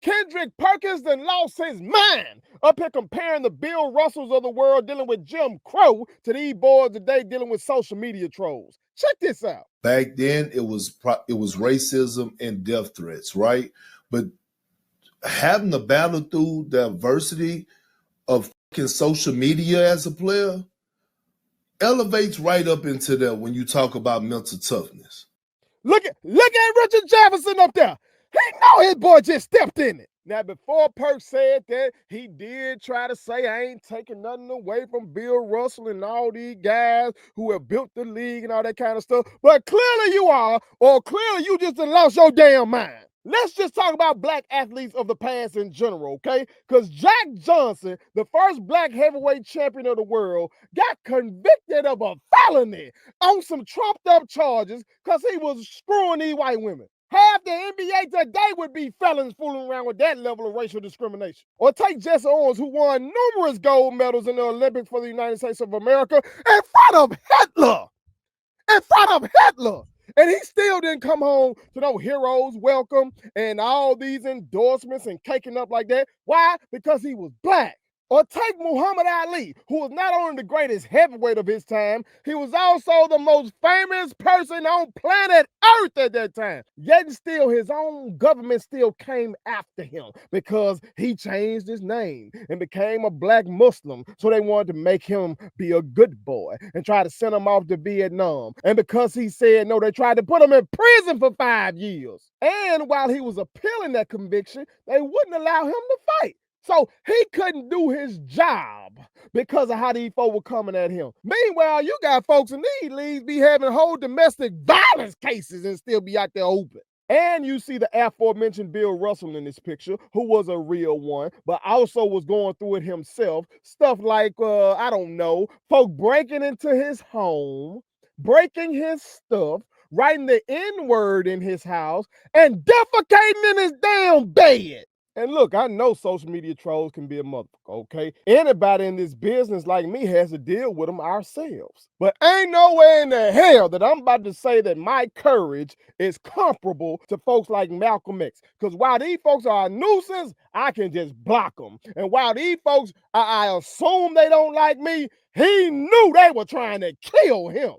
Kendrick Perkins done lost his mind up here comparing the Bill Russells of the world dealing with Jim Crow to these boys today dealing with social media trolls. Check this out. Back then, it was racism and death threats, right? But having to battle through the adversity of social media as a player elevates right up into there when you talk about mental toughness. Look at Richard Jefferson up there. He know his boy just stepped in it. Now, before Perk said that, he did try to say, I ain't taking nothing away from Bill Russell and all these guys who have built the league and all that kind of stuff. But clearly you are, or clearly you just done lost your damn mind. Let's just talk about black athletes of the past in general, okay? Because Jack Johnson, the first black heavyweight champion of the world, got convicted of a felony on some trumped up charges because he was screwing these white women. Half the NBA today would be felons fooling around with that level of racial discrimination. Or take Jesse Owens, who won numerous gold medals in the Olympics for the United States of America in front of Hitler. In front of Hitler. And he still didn't come home to no heroes welcome and all these endorsements and caking up like that. Why? Because he was black. Or take Muhammad Ali, who was not only the greatest heavyweight of his time, he was also the most famous person on planet Earth at that time. Yet still, his own government still came after him because he changed his name and became a black Muslim. So they wanted to make him be a good boy and try to send him off to Vietnam. And because he said no, they tried to put him in prison for 5 years. And while he was appealing that conviction, they wouldn't allow him to fight. So he couldn't do his job because of how these folks were coming at him. Meanwhile, you got folks in these leagues be having whole domestic violence cases and still be out there open. And you see the aforementioned Bill Russell in this picture, who was a real one, but also was going through it himself. Stuff like, I don't know, folk breaking into his home, breaking his stuff, writing the N-word in his house, and defecating in his damn bed. And look, I know social media trolls can be a motherfucker, okay? Anybody in this business like me has to deal with them ourselves. But ain't nowhere in the hell that I'm about to say that my courage is comparable to folks like Malcolm X. Because while these folks are a nuisance, I can just block them. And while these folks, I assume they don't like me, he knew they were trying to kill him.